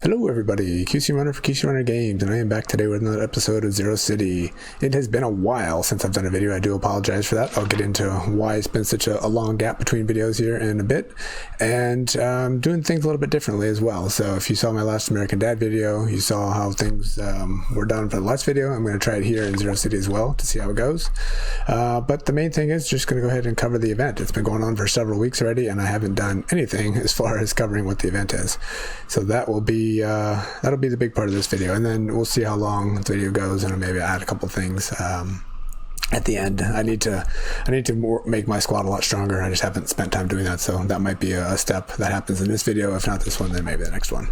Hello everybody, QC Runner for QC Runner Games, and I am back today with another episode of Zero City. It has been a while since I've done a video. I do apologize for that. I'll get into why it's been such a long gap between videos here in a bit, and doing things a little bit differently as well. So if you saw my last American Dad video, you saw how things were done for the last video. I'm going to try it here in Zero City as well to see how it goes. But the main thing is just going to go ahead and cover the event. It's been going on for several weeks already, and I haven't done anything as far as covering what the event is. So that will be that'll be the big part of this video, and then we'll see how long the video goes, and maybe add a couple things at the end. I need to make my squad a lot stronger. I just haven't spent time doing that, so that might be a step that happens in this video. If not this one, then maybe the next one.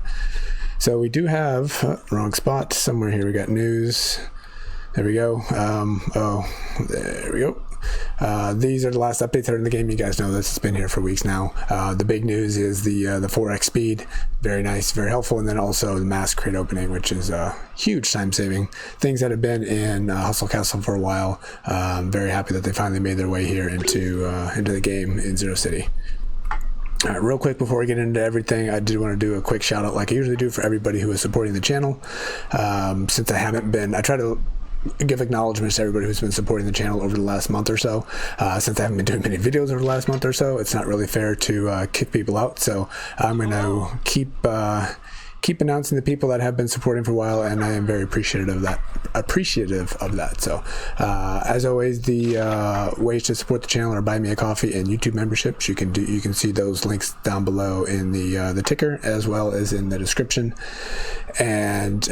So we do have wrong spot somewhere here. We got news. There we go. There we go. These are the last updates that are in the game. You guys know this. It's been here for weeks now. The big news is the 4x speed. Very nice, very helpful. And then also the mass crate opening, which is huge time saving. Things that have been in Hustle Castle for a while. Very happy that they finally made their way here into the game in Zero City. All right, real quick before we get into everything, I did want to do a quick shout out like I usually do for everybody who is supporting the channel. Since I haven't been, I try to give acknowledgments to everybody who's been supporting the channel over the last month or so. Since I haven't been doing many videos over the last month or so, it's not really fair to kick people out. So I'm going to keep announcing the people that have been supporting for a while, and I am very appreciative of that. So as always, the ways to support the channel are buy me a coffee and YouTube memberships. You can see those links down below in the ticker, as well as in the description. And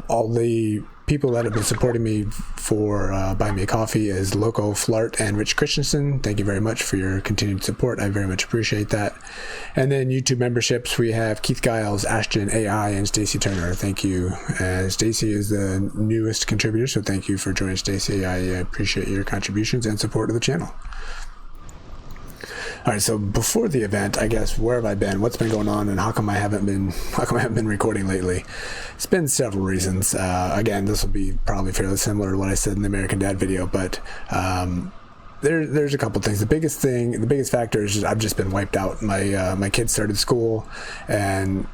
all the people that have been supporting me for Buy Me a Coffee is Loco, Flart, and Christensen. Thank you very much for your continued support. I very much appreciate that. And then YouTube memberships, we have Keith Guiles, Ashton, AI, and Stacy Turner. Thank you. Stacy is the newest contributor, so thank you for joining, Stacy. I appreciate your contributions and support of the channel. All right, so before the event, I guess, where have I been? What's been going on, and how come I haven't been recording lately? It's been several reasons. Again, this will be probably fairly similar to what I said in the American Dad video, but there's a couple things. The biggest factor is I've just been wiped out. My kids started school, and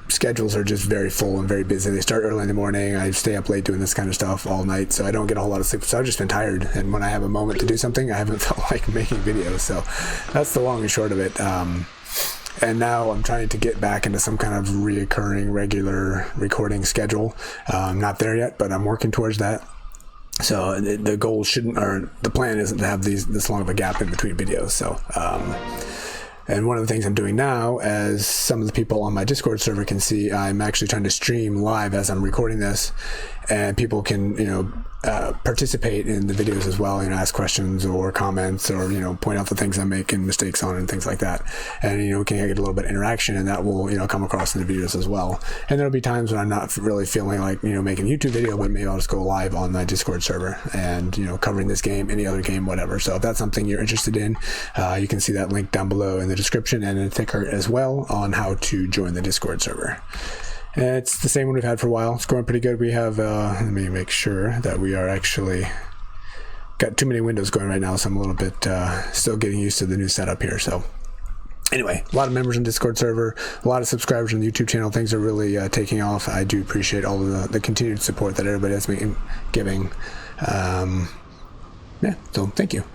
schedules are just very full and very busy. They start early in the morning. I stay up late doing this kind of stuff all night, so I don't get a whole lot of sleep. So I've just been tired, and when I have a moment to do something, I haven't felt like making videos. So that's the long and short of it. And now I'm trying to get back into some kind of reoccurring, regular recording schedule. I'm not there yet, but I'm working towards that. So the goal the plan isn't to have this long of a gap in between videos. So and one of the things I'm doing now, as some of the people on my Discord server can see, I'm actually trying to stream live as I'm recording this, and people can, participate in the videos as well, ask questions or comments, or, point out the things I'm making mistakes on and things like that. And, we can get a little bit of interaction, and that will, come across in the videos as well. And there'll be times when I'm not really feeling like, making a YouTube video, but maybe I'll just go live on my Discord server and, covering this game, any other game, whatever. So if that's something you're interested in, you can see that link down below in the description and in the ticker as well on how to join the Discord server. It's the same one we've had for a while. It's going pretty good. We have, let me make sure that we are actually got too many windows going right now, so I'm a little bit still getting used to the new setup here. So anyway, a lot of members in Discord server, a lot of subscribers on the YouTube channel. Things are really taking off. I do appreciate all of the continued support that everybody has been giving. Yeah, so thank you.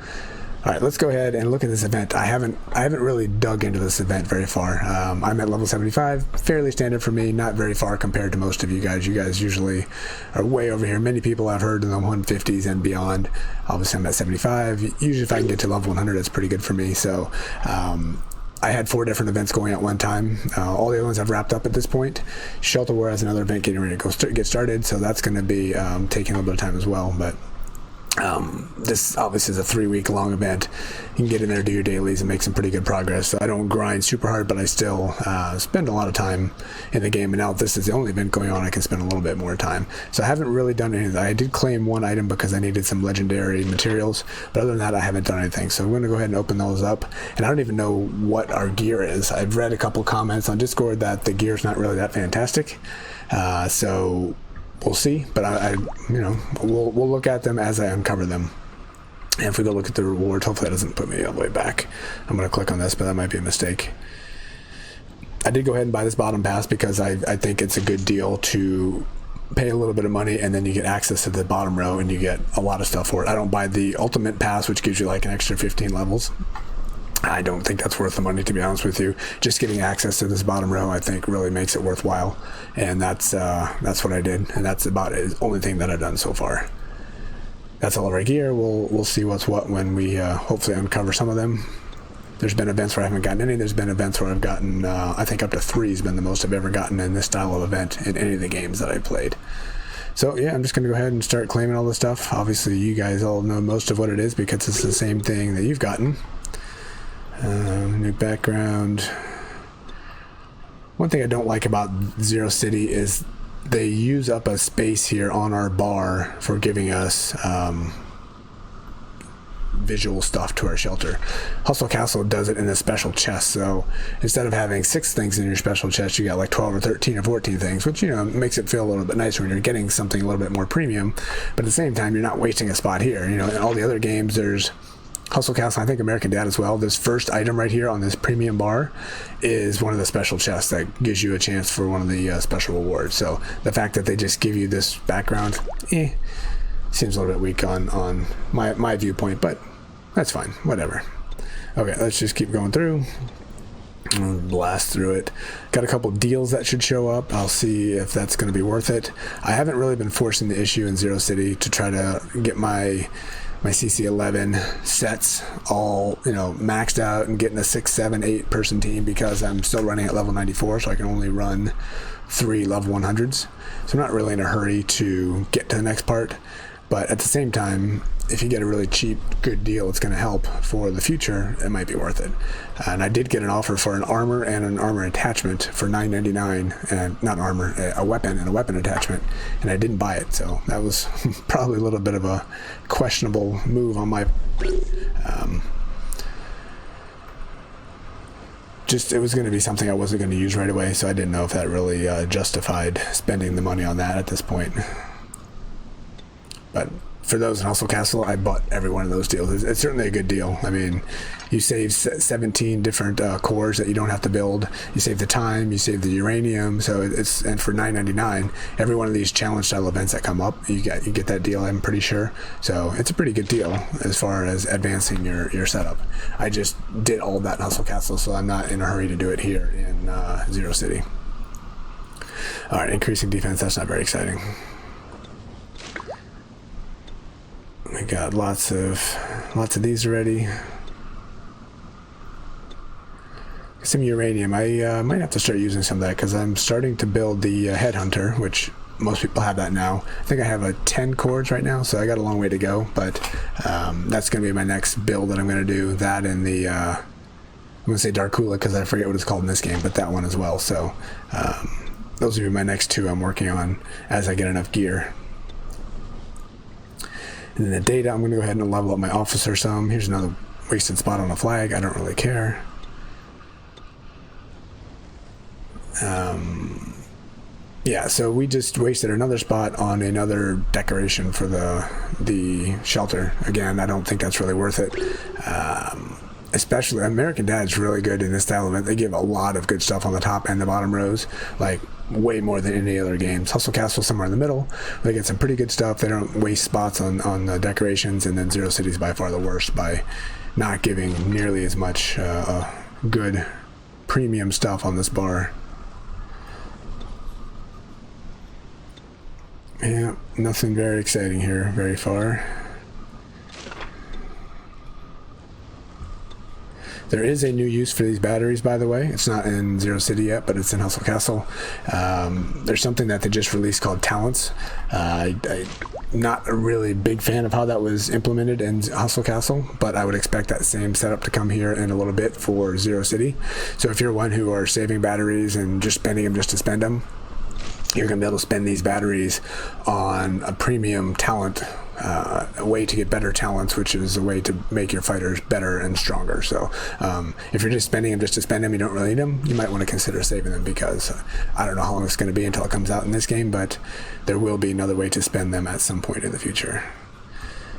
All right, let's go ahead and look at this event. I haven't really dug into this event very far. I'm at level 75, fairly standard for me, not very far compared to most of you guys. You guys usually are way over here. Many people I've heard in the 150s and beyond. Obviously, I'm at 75. Usually, if I can get to level 100, that's pretty good for me. So I had 4 different events going at one time. All the other ones I've wrapped up at this point. Shelter War has another event getting ready to get started, so that's going to be taking a little bit of time as well. But this obviously is a 3-week long event. You can get in there, do your dailies, and make some pretty good progress. So I don't grind super hard, but I still spend a lot of time in the game. And now this is the only event going on, I can spend a little bit more time. So I haven't really done anything. I did claim one item because I needed some legendary materials, but other than that, I haven't done anything. So I'm going to go ahead and open those up. And I don't even know what our gear is. I've read a couple comments on Discord that the gear's not really that fantastic. So we'll see, but we'll look at them as I uncover them. And if we go look at the rewards, hopefully that doesn't put me all the way back. I'm going to click on this, but that might be a mistake. I did go ahead and buy this bottom pass because I think it's a good deal to pay a little bit of money and then you get access to the bottom row and you get a lot of stuff for it. I don't buy the ultimate pass, which gives you like an extra 15 levels. I don't think that's worth the money, to be honest with you. Just getting access to this bottom row, I think, really makes it worthwhile, and that's what I did, and that's about the only thing that I've done so far. That's all of our gear. We'll see what's what when we hopefully uncover some of them. There's been events where I haven't gotten any. There's been events where I've gotten, I think up to 3 has been the most I've ever gotten in this style of event in any of the games that I've played. So yeah, I'm just going to go ahead and start claiming all this stuff. Obviously, you guys all know most of what it is because it's the same thing that you've gotten. New background. One thing I don't like about Zero City is they use up a space here on our bar for giving us visual stuff to our shelter. Hustle Castle does it in a special chest, so instead of having 6 things in your special chest, you got like 12 or 13 or 14 things, which, you know, makes it feel a little bit nicer when you're getting something a little bit more premium, but at the same time, you're not wasting a spot here. You know, in all the other games, there's Hustle Castle, I think American Dad as well. This first item right here on this premium bar is one of the special chests that gives you a chance for one of the special rewards. So the fact that they just give you this background, seems a little bit weak on my viewpoint, but that's fine, whatever. Okay, let's just keep going through. Blast through it. Got a couple deals that should show up. I'll see if that's going to be worth it. I haven't really been forcing the issue in Zero City to try to get my CC11 sets all, you know, maxed out and getting a 6, 7, 8 person team because I'm still running at level 94, so I can only run 3 level 100s. So I'm not really in a hurry to get to the next part, but at the same time, if you get a really cheap, good deal, it's going to help for the future. It might be worth it. And I did get an offer for an armor and an armor attachment for $9.99, and not armor, a weapon and a weapon attachment, and I didn't buy it. So that was probably a little bit of a questionable move on my. Just it was going to be something I wasn't going to use right away, so I didn't know if that really justified spending the money on that at this point. But for those in Hustle Castle, I bought every one of those deals. It's certainly a good deal. I mean, you save 17 different cores that you don't have to build. You save the time, you save the uranium. So and for $9.99, every one of these challenge style events that come up, you get that deal, I'm pretty sure. So it's a pretty good deal as far as advancing your setup. I just did all of that in Hustle Castle, so I'm not in a hurry to do it here in Zero City. All right, increasing defense, that's not very exciting. We got lots of these already. Some uranium. I might have to start using some of that because I'm starting to build the headhunter, which most people have that now. I think I have 10 cores right now, so I got a long way to go. But that's going to be my next build that I'm going to do. That and the I'm going to say Darkula because I forget what it's called in this game, but that one as well. So those will be my next 2 I'm working on as I get enough gear. And then the data, I'm going to go ahead and level up my officer some. Here's another wasted spot on a flag. I don't really care. Yeah, so we just wasted another spot on another decoration for the shelter. Again, I don't think that's really worth it. Especially American Dad's really good in this style event. They give a lot of good stuff on the top and the bottom rows, like way more than any other games. Hustle Castle somewhere in the middle. They get some pretty good stuff. They don't waste spots on the decorations, and then Zero City is by far the worst by not giving nearly as much good premium stuff on this bar. Yeah, nothing very exciting here very far. There is a new use for these batteries, by the way. It's not in Zero City yet, but it's in Hustle Castle. There's something that they just released called Talents. I'm not a really big fan of how that was implemented in Hustle Castle, but I would expect that same setup to come here in a little bit for Zero City. So if you're one who are saving batteries and just spending them just to spend them, you're going to be able to spend these batteries on a premium talent, a way to get better talents, which is a way to make your fighters better and stronger. So if you're just spending them just to spend them, you don't really need them, you might want to consider saving them, because I don't know how long it's going to be until it comes out in this game, but there will be another way to spend them at some point in the future.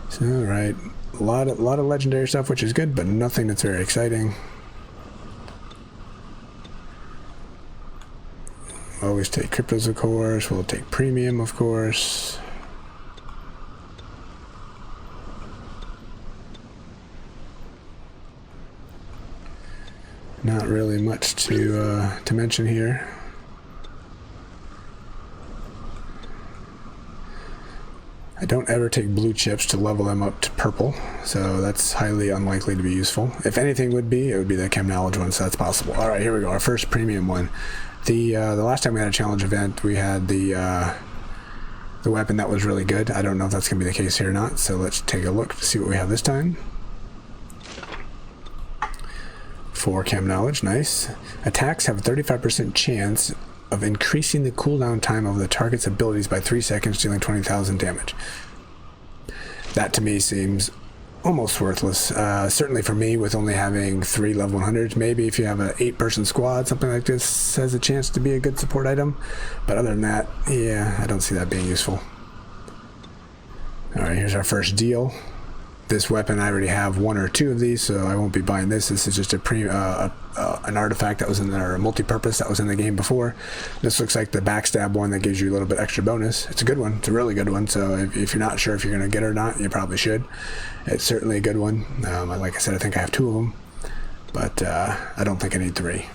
So, all right, a lot of legendary stuff, which is good, but nothing that's very exciting. always take cryptos, of course. We'll take premium, of course. Not really much to mention here. I don't ever take blue chips to level them up to purple, so that's highly unlikely to be useful. If anything would be, it would be the chem knowledge one, so that's possible. All right, here we go, our first premium one. The last time we had a challenge event, we had the weapon that was really good. I don't know if that's going to be the case here or not, so let's take a look to see what we have this time. 4 chem knowledge, nice. Attacks have a 35% chance of increasing the cooldown time of the target's abilities by 3 seconds, dealing 20,000 damage. That to me seems almost worthless. Certainly for me, with only having 3 level 100s. Maybe if you have an 8-person squad, something like this has a chance to be a good support item. But other than that, yeah, I don't see that being useful. Alright, here's our first deal. This weapon, I already have 1 or 2 of these, so I won't be buying this. This is just an artifact that was in there, a multi-purpose that was in the game before. This looks like the backstab one that gives you a little bit extra bonus. It's a good one. It's a really good one, so if you're not sure if you're going to get it or not, you probably should. It's certainly a good one. Like I said, I think I have 2 of them, but I don't think I need 3.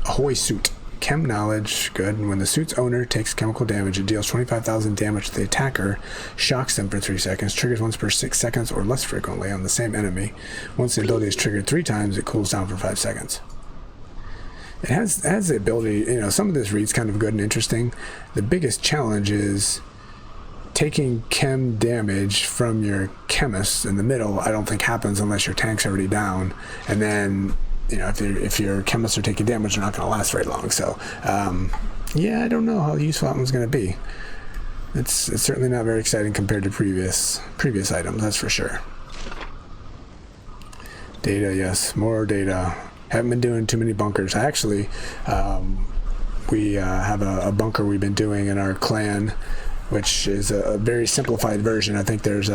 Ahoy suit. Chem knowledge, good. And when the suit's owner takes chemical damage, it deals 25,000 damage to the attacker, shocks them for 3 seconds, triggers once per 6 seconds or less frequently on the same enemy. Once the ability is triggered 3 times, it cools down for 5 seconds. It has the ability, you know, some of this reads kind of good and interesting. The biggest challenge is taking chem damage from your chemist in the middle. I don't think happens unless your tank's already down, and then, you know, if your chemists are taking damage, they're not going to last very long. So, yeah, I don't know how useful that one's going to be. It's certainly not very exciting compared to previous items, that's for sure. Data, yes, more data. Haven't been doing too many bunkers. Actually, we have a bunker we've been doing in our clan, which is a very simplified version. I think there's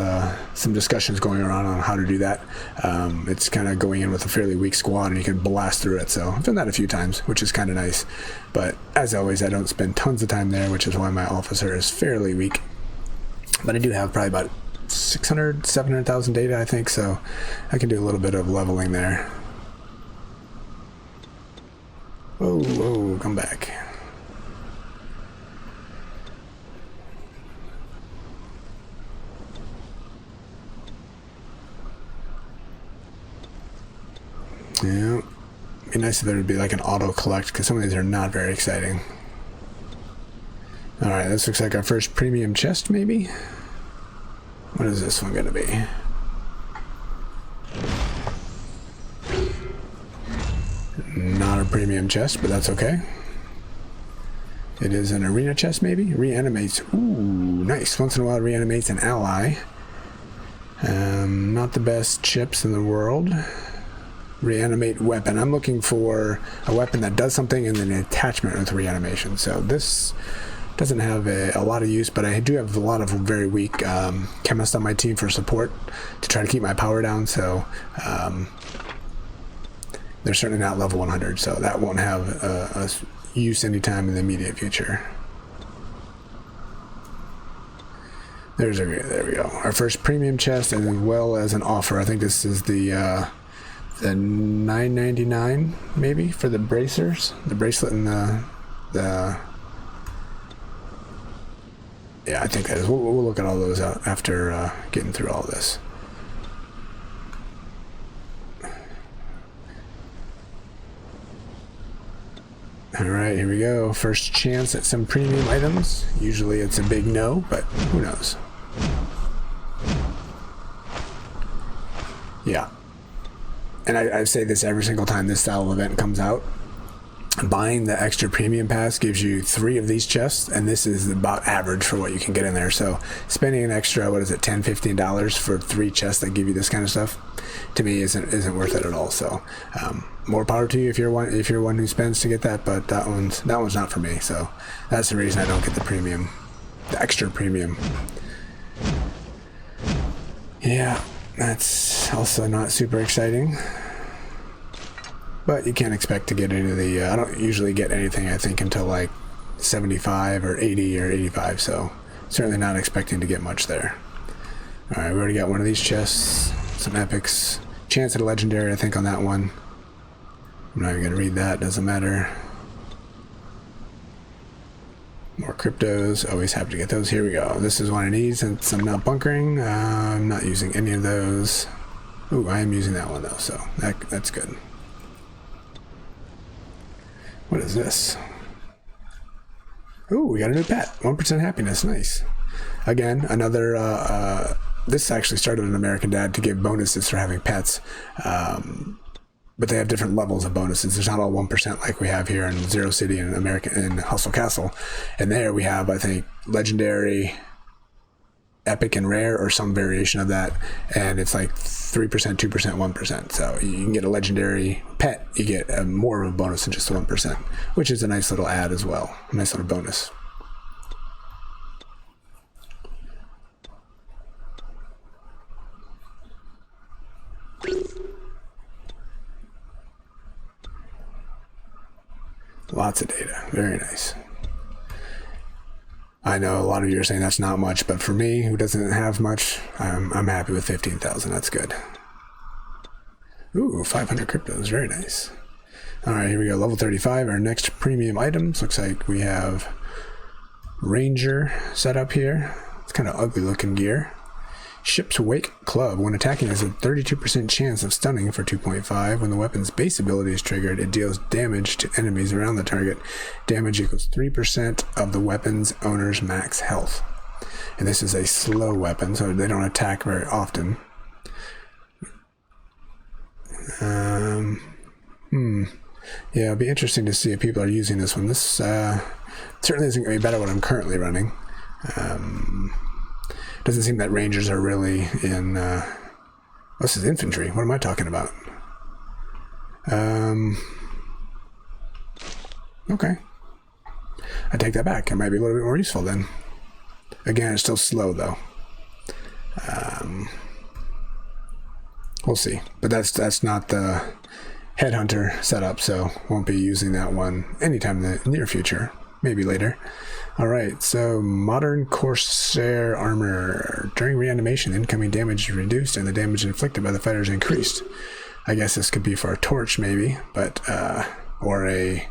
some discussions going around on how to do that. It's kind of going in with a fairly weak squad and you can blast through it. So I've done that a few times, which is kind of nice. But as always, I don't spend tons of time there, which is why my officer is fairly weak. But I do have probably about 600, 700,000 data, I think, so I can do a little bit of leveling there. Whoa, whoa, come back. Yeah, it'd be nice if there would be like an auto collect, because some of these are not very exciting. Alright, this looks like our first premium chest, maybe? What is this one gonna be? Not a premium chest, but that's okay. It is an arena chest, maybe? Reanimates. Ooh, nice. Once in a while, reanimates an ally. Not the best chips in the world. Reanimate weapon. I'm looking for a weapon that does something and then an attachment with reanimation. So this doesn't have a lot of use, but I do have a lot of very weak chemists on my team for support to try to keep my power down. So they're certainly not level 100, so that won't have a use anytime in the immediate future. There we go. Our first premium chest, as well as an offer. I think this is the $9.99 maybe for the bracers, the bracelet, and the yeah, I think that is. We'll look at all those out after getting through all this. Alright, here we go. First chance at some premium items. Usually it's a big no, but who knows. Yeah. And I say this every single time this style of event comes out. Buying the extra premium pass gives you 3 of these chests, and this is about average for what you can get in there. So spending an extra, what is it, $10, $15 for 3 chests that give you this kind of stuff, to me isn't worth it at all. So more power to you if you're one who spends to get that, but that one's not for me. So that's the reason I don't get the extra premium. Yeah, that's also not super exciting. But you can't expect to get any of the, I don't usually get anything, I think, until like 75 or 80 or 85, so certainly not expecting to get much there. Alright, we already got one of these chests, some epics, chance at a legendary I think on that one. I'm not even going to read that, doesn't matter. More cryptos, always happy to get those. Here we go. This is one I need since I'm not bunkering. I'm not using any of those. Ooh, I am using that one though, so that's good. What is this? Ooh, we got a new pet. 1% happiness, nice. Again, another, this actually started an American Dad to give bonuses for having pets. But they have different levels of bonuses. There's not all 1% like we have here in Zero City and in Hustle Castle. And there we have, I think, legendary, epic, and rare, or some variation of that. And it's like 3%, 2%, 1%. So you can get a legendary pet, you get more of a bonus than just the 1%, which is a nice little add as well. A nice little bonus. Lots of data. Very nice. I know a lot of you are saying that's not much, but for me, who doesn't have much, I'm happy with 15,000. That's good. Ooh, 500 cryptos. Very nice. All right, here we go. Level 35. Our next premium items. Looks like we have Ranger set up here. It's kind of ugly looking gear. Ship's Wake Club. When attacking, has a 32% chance of stunning for 2.5. When the weapon's base ability is triggered, it deals damage to enemies around the target. Damage equals 3% of the weapon's owner's max health. And this is a slow weapon, so they don't attack very often. Yeah, it'll be interesting to see if people are using this one. This certainly isn't going to be better what I'm currently running. Doesn't seem that Rangers are really in... this is infantry. What am I talking about? Okay. I take that back. It might be a little bit more useful then. Again, it's still slow though. We'll see. But that's not the Headhunter setup, so won't be using that one anytime in the near future. Maybe later. Alright, so modern Corsair armor. During reanimation, incoming damage is reduced and the damage inflicted by the fighter is increased. I guess this could be for a torch, maybe, but, or a...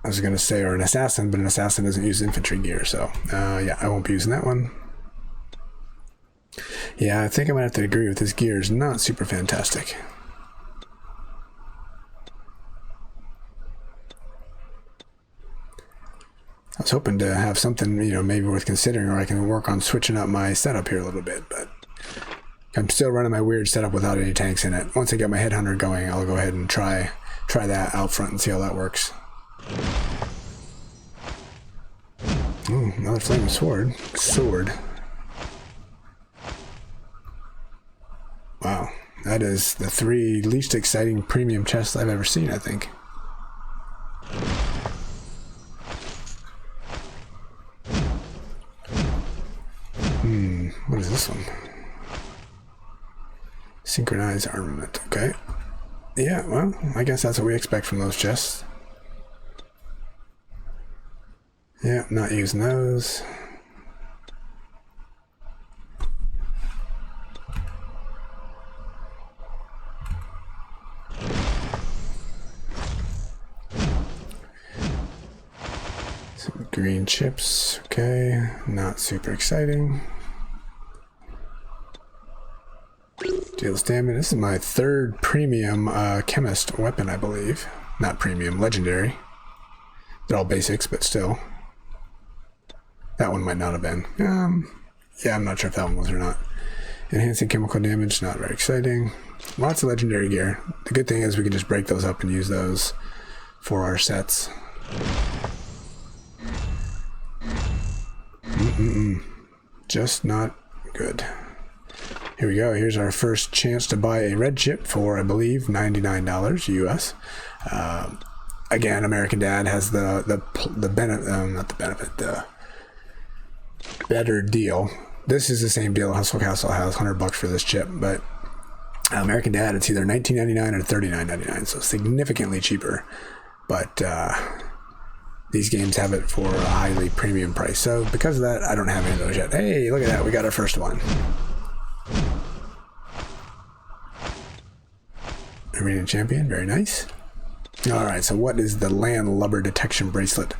I was going to say, or an assassin, but an assassin doesn't use infantry gear, so, yeah, I won't be using that one. Yeah, I think I'm going to have to agree with this gear is not super fantastic. I was hoping to have something, maybe worth considering, or I can work on switching up my setup here a little bit, but I'm still running my weird setup without any tanks in it. Once I get my Headhunter going, I'll go ahead and try that out front and see how that works. Ooh, another flaming sword. Wow, that is the 3 least exciting premium chests I've ever seen, I think. What is this one? Synchronized armament, okay. Yeah, well, I guess that's what we expect from those chests. Yeah, not using those. Some green chips, okay. Not super exciting. Deals damage. This is my 3rd premium chemist weapon, I believe. Not premium, legendary. They're all basics, but still. That one might not have been. Yeah, I'm not sure if that one was or not. Enhancing chemical damage, not very exciting. Lots of legendary gear. The good thing is we can just break those up and use those for our sets. Just not good. Here we go. Here's our first chance to buy a red chip for, I believe, $99 US. Again, American Dad has the better deal. This is the same deal Hustle Castle has, $100 for this chip, but American Dad, it's either $19.99 or $39.99, so significantly cheaper. But these games have it for a highly premium price. So because of that, I don't have any of those yet. Hey, look at that. We got our first one. Arena Champion. Very nice. Alright, so what is the Landlubber Detection Bracelet?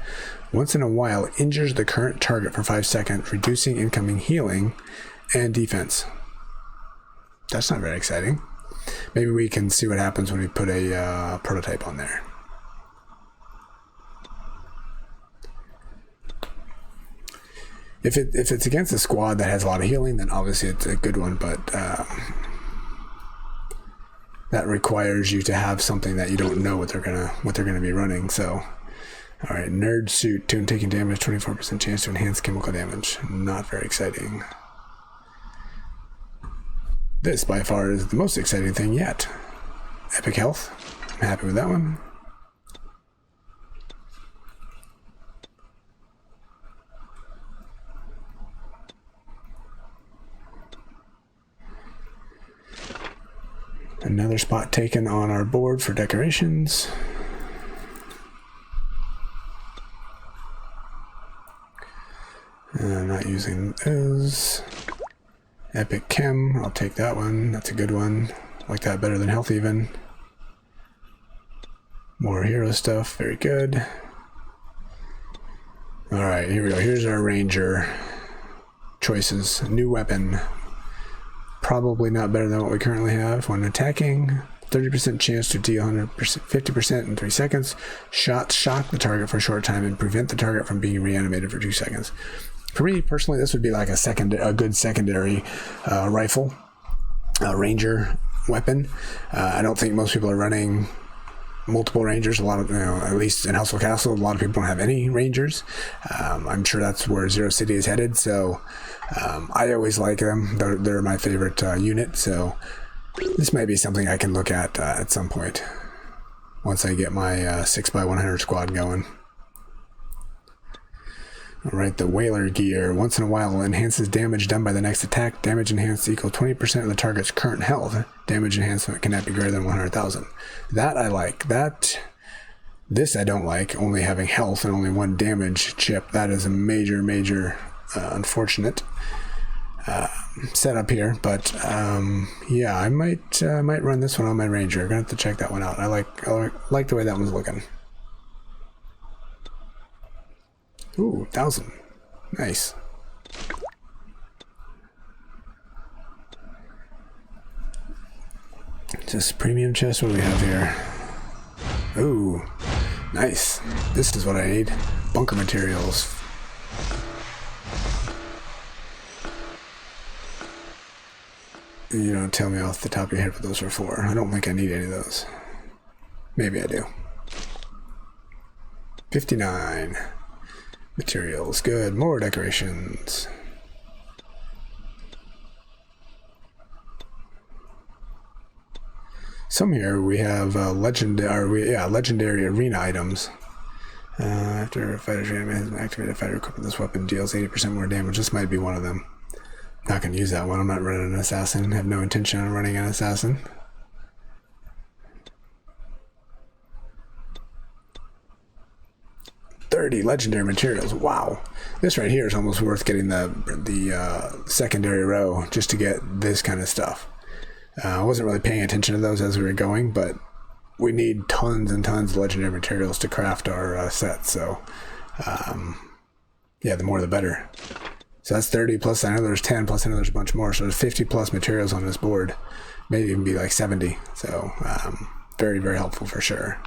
Once in a while, injures the current target for 5 seconds, reducing incoming healing and defense. That's not very exciting. Maybe we can see what happens when we put a prototype on there. If it's against a squad that has a lot of healing, then obviously it's a good one, but that requires you to have something that you don't know what they're gonna be running. So, all right, Nerd Suit, tune taking damage, 24% chance to enhance chemical damage. Not very exciting. This by far is the most exciting thing yet. Epic Health. I'm happy with that one. Another spot taken on our board for decorations. Not using those. Epic Chem, I'll take that one. That's a good one. Like that better than Health even. More hero stuff, very good. Alright, here we go. Here's our Ranger choices. New weapon. Probably not better than what we currently have. When attacking, 30% chance to deal 50% in 3 seconds. Shots shock the target for a short time and prevent the target from being reanimated for 2 seconds. For me personally, this would be like a good secondary rifle, Ranger weapon. I don't think most people are running multiple Rangers. A lot of, at least in Household Castle, a lot of people don't have any Rangers. I'm sure that's where Zero City is headed. So I always like them. They're my favorite unit. So this might be something I can look at some point once I get my 6x100 squad going. Alright, the Whaler Gear. Once in a while, enhances damage done by the next attack. Damage enhanced equal 20% of the target's current health. Damage enhancement cannot be greater than 100,000. That I like. This I don't like, only having health and only 1 damage chip. That is a major unfortunate setup here. But yeah, I might run this one on my Ranger. I'm gonna have to check that one out. I like the way that one's looking. Ooh, 1,000. Nice. Just premium chest. What do we have here? Ooh, nice. This is what I need. Bunker materials. You don't tell me off the top of your head what those are for. I don't think I need any of those. Maybe I do. 59. Materials, good. More decorations. Some here we have legendary arena items. After a fighter's reanimated, activated fighter equipped with this weapon deals 80% more damage. This might be one of them. Not gonna use that one. I'm not running an assassin. I have no intention on running an assassin. Legendary materials. Wow, this right here is almost worth getting the secondary row just to get this kind of stuff. I wasn't really paying attention to those as we were going, but we need tons and tons of legendary materials to craft our set. So yeah, the more the better. So that's 30 plus. I know there's 10 plus. I know there's a bunch more. So there's 50 plus materials on this board. Maybe even be like 70. So very helpful for sure.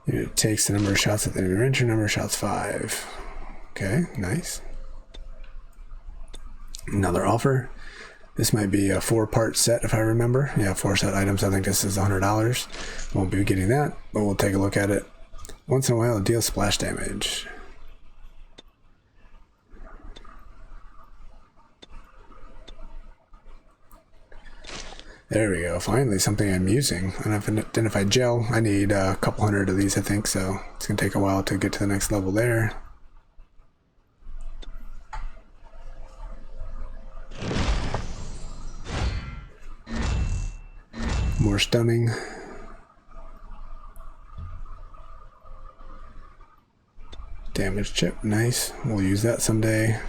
It takes the number of shots at the enemy range, number of shots 5. Okay, nice. Another offer. This might be a 4-part set if I remember. Yeah, 4 set items. I think this is $100. Won't be getting that, but we'll take a look at it. Once in a while, it deals splash damage. There we go. Finally, something I'm using. Unidentified gel. I need a couple hundred of these, I think, so it's going to take a while to get to the next level there. More stunning. damage chip. Nice. We'll use that someday.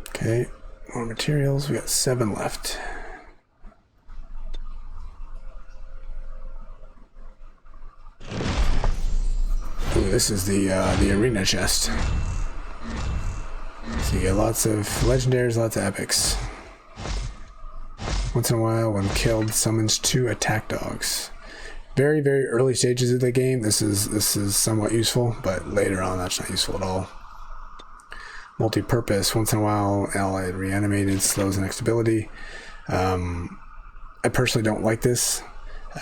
Okay, more materials. We got 7 left. Ooh, this is the arena chest. So you get lots of legendaries, lots of epics. Once in a while, when killed, summons 2 attack dogs. Very, very early stages of the game, this is somewhat useful, but later on, that's not useful at all. Multi-purpose. Once in a while, allied reanimated slows the next ability. I personally don't like this.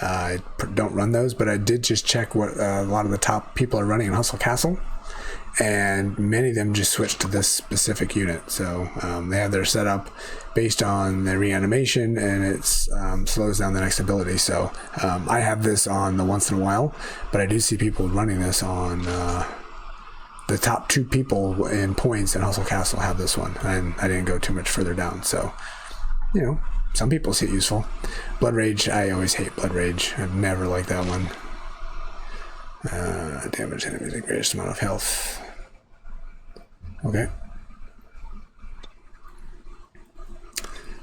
I don't run those, but I did just check what a lot of the top people are running in Hustle Castle, and many of them just switched to this specific unit. So they have their setup based on the reanimation, and it slows down the next ability. So I have this on the once in a while, but I do see people running this on the top 2 people in points in Hustle Castle have this one, and I didn't go too much further down. So, you know, some people see it useful. Blood Rage, I always hate Blood Rage. I've never liked that one. Damage enemies the greatest amount of health. Okay.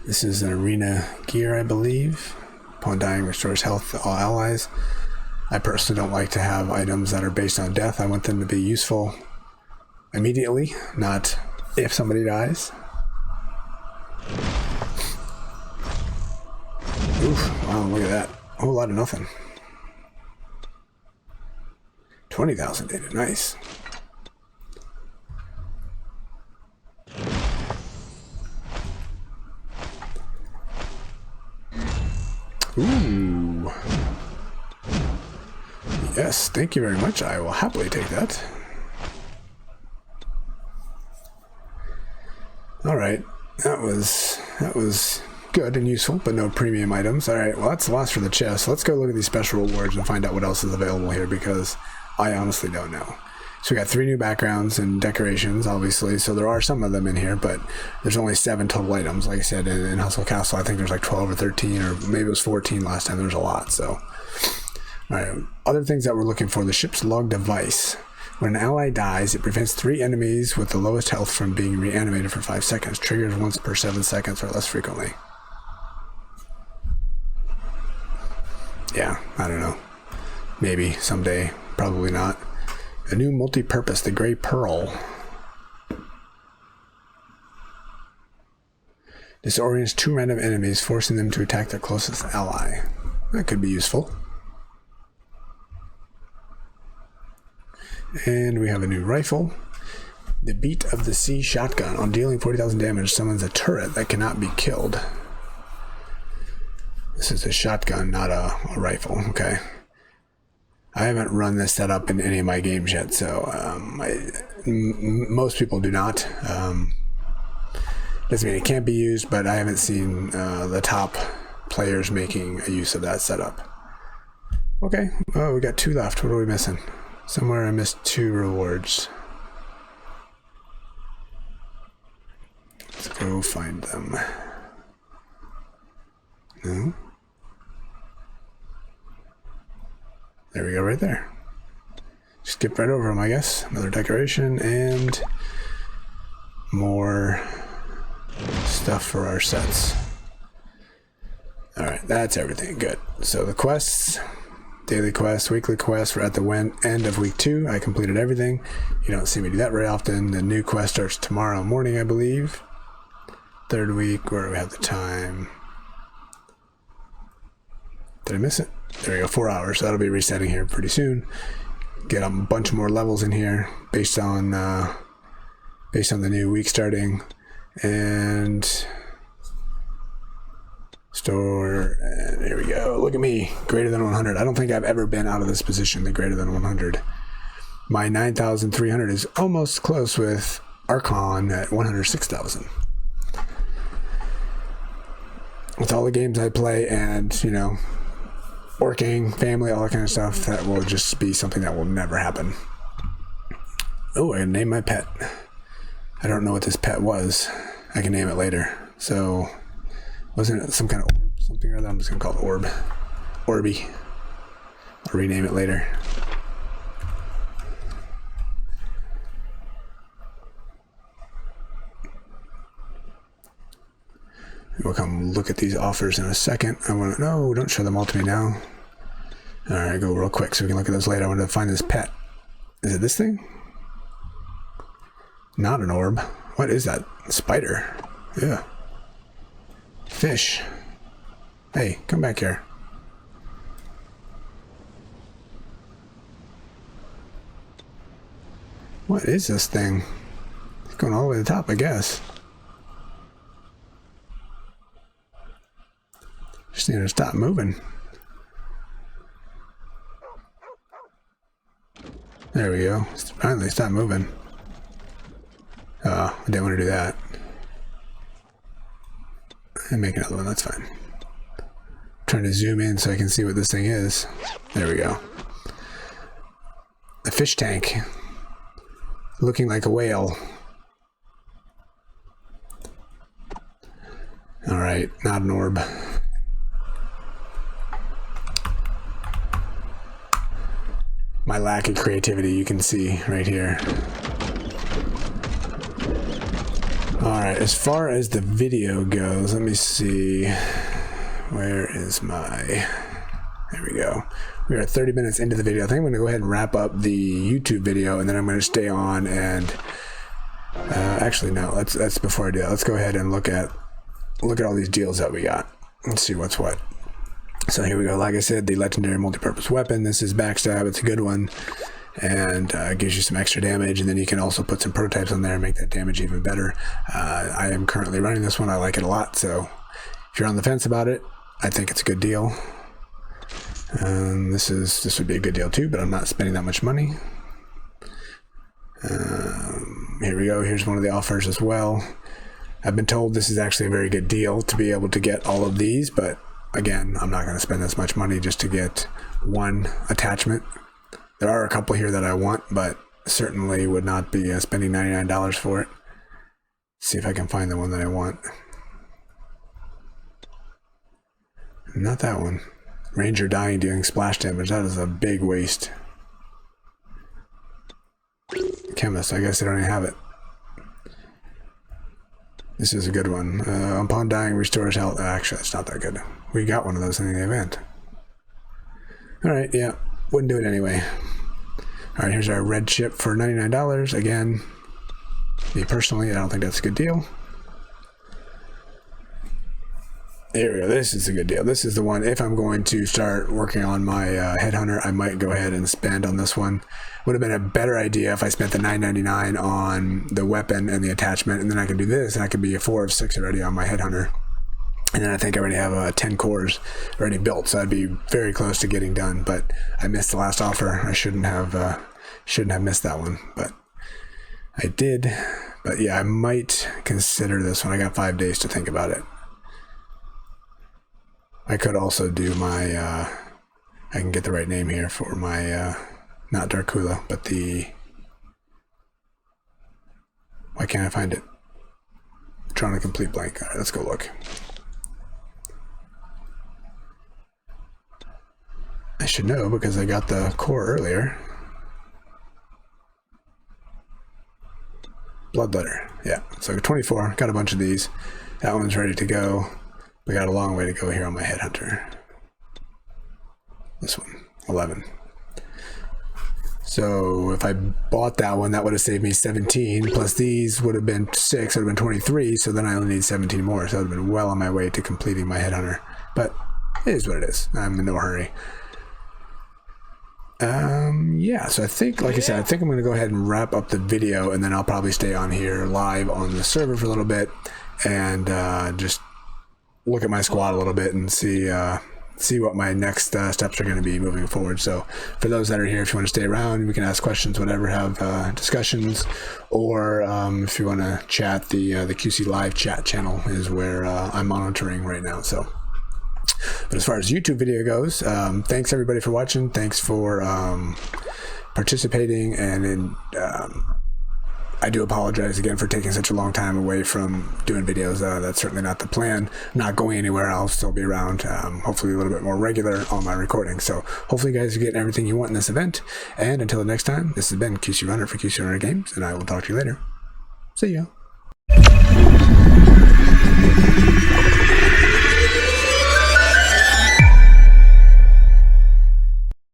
This is an arena gear, I believe. Upon dying, restores health to all allies. I personally don't like to have items that are based on death. I want them to be useful immediately, not if somebody dies. Oof, wow, look at that. A whole lot of nothing. 20,000 data, nice. Ooh. Yes, thank you very much. I will happily take that. Alright, that was good and useful, but no premium items. Alright, well that's the last for the chest. Let's go look at these special rewards and find out what else is available here, because I honestly don't know. So we got 3 new backgrounds and decorations, obviously, so there are some of them in here, but there's only 7 total items. Like I said, in Hustle Castle, I think there's like 12 or 13, or maybe it was 14 last time. There's a lot, so. Alright, other things that we're looking for, the ship's log device. When an ally dies, it prevents 3 enemies with the lowest health from being reanimated for 5 seconds. Triggers once per 7 seconds or less frequently. Yeah, I don't know. Maybe someday. Probably not. A new multi-purpose, the Gray Pearl. Disorients 2 random enemies, forcing them to attack their closest ally. That could be useful. And we have a new rifle. The Beat of the Sea shotgun. On dealing 40,000 damage, summons a turret that cannot be killed. This is a shotgun, not a rifle. Okay. I haven't run this setup in any of my games yet, so most people do not. Doesn't mean it can't be used, but I haven't seen the top players making a use of that setup. Okay, oh, we got 2 left. What are we missing? Somewhere I missed 2 rewards. Let's go find them. No? There we go, right there. Skip right over them, I guess. Another decoration and more stuff for our sets. Alright, that's everything. Good. So the quests, daily quests, weekly quests, we're at the end of week 2. I completed everything. You don't see me do that very often. The new quest starts tomorrow morning, I believe. 3rd week, where do we have the time? Did I miss it? There we go, 4 hours. That'll be resetting here pretty soon. Get a bunch more levels in here based on the new week starting, and store. And there we go. Look at me, greater than 100. I don't think I've ever been out of this position, the greater than 100. My 9,300 is almost close with Archon at 106,000. With all the games I play, and you know, working, family, all that kind of stuff, that will just be something that will never happen. Oh, I can name my pet. I don't know what this pet was. I can name it later. So, wasn't it some kind of orb, something or other? I'm just gonna call it Orb. Orby. I'll rename it later. We'll come look at these offers in a second. I want to, no, don't show them all to me now. All right, go real quick so we can look at those later. I want to find this pet. Is it this thing? Not an orb. What is that? Spider. Yeah. Fish. Hey, come back here. What is this thing? It's going all the way to the top, I guess. Just need to stop moving. There we go. Finally, stop moving. Oh, I didn't want to do that. And make another one, that's fine. Trying to zoom in so I can see what this thing is. There we go. A fish tank. Looking like a whale. Alright, not an orb. My lack of creativity, you can see right here. Alright, as far as the video goes, let me see. Where is my... There we go. We are 30 minutes into the video. I think I'm going to go ahead and wrap up the YouTube video, and then I'm going to stay on and... actually, no. That's before I do that. Let's go ahead and look at all these deals that we got. Let's see what's what. So here we go. Like I said, the legendary multi-purpose weapon. This is backstab. It's a good one. And gives you some extra damage, and then you can also put some prototypes on there and make that damage even better. I am currently running this one. I like it a lot, so if you're on the fence about it, I think it's a good deal. This would be a good deal too, but I'm not spending that much money. Here we go. Here's one of the offers as well. I've been told this is actually a very good deal to be able to get all of these, but again, I'm not going to spend this much money just to get one attachment. There are a couple here that I want, but certainly would not be spending $99 for it. See if I can find the one that I want. Not that one. Ranger dying dealing splash damage. That is a big waste. Chemist, I guess they don't even have it. This is a good one. Upon dying, restores health. Actually, it's not that good. We got one of those in the event. Alright, yeah. Wouldn't do it anyway. Alright, here's our red chip for $99. Again, me personally, I don't think that's a good deal. There we go. This is a good deal. This is the one. If I'm going to start working on my headhunter, I might go ahead and spend on this one. Would have been a better idea if I spent the $9.99 on the weapon and the attachment, and then I can do this, and I could be a 4 of 6 already on my headhunter. And then I think I already have 10 cores already built, so I'd be very close to getting done. But I missed the last offer. I shouldn't have missed that one, but I did. But yeah, I might consider this one. I got 5 days to think about it. I could also do my, I can get the right name here for my, not Darkula, but the, why can't I find it? I'm trying to complete blank. All right, let's go look. I should know because I got the core earlier. Bloodletter, yeah. So 24, got a bunch of these. That one's ready to go. We got a long way to go here on my headhunter. This one, 11. So if I bought that one, that would have saved me 17, plus these would have been 6, would have been 23, so then I only need 17 more, so I would have been well on my way to completing my headhunter. But it is what it is. I'm in no hurry. Yeah, so I think, like I said, I think I'm going to go ahead and wrap up the video, and then I'll probably stay on here live on the server for a little bit, and just look at my squad a little bit and see what my next steps are going to be moving forward. So for those that are here, if you want to stay around, we can ask questions, whatever, have discussions, or if you want to chat, the QC live chat channel is where I'm monitoring right now. So, but as far as YouTube video goes, thanks everybody for watching. Thanks for participating and in I do apologize again for taking such a long time away from doing videos. That's certainly not the plan. I'm not going anywhere. I'll still be around, hopefully a little bit more regular on my recording. So hopefully you guys are getting everything you want in this event. And until the next time, this has been QC Runner for QC Runner Games, and I will talk to you later. See ya.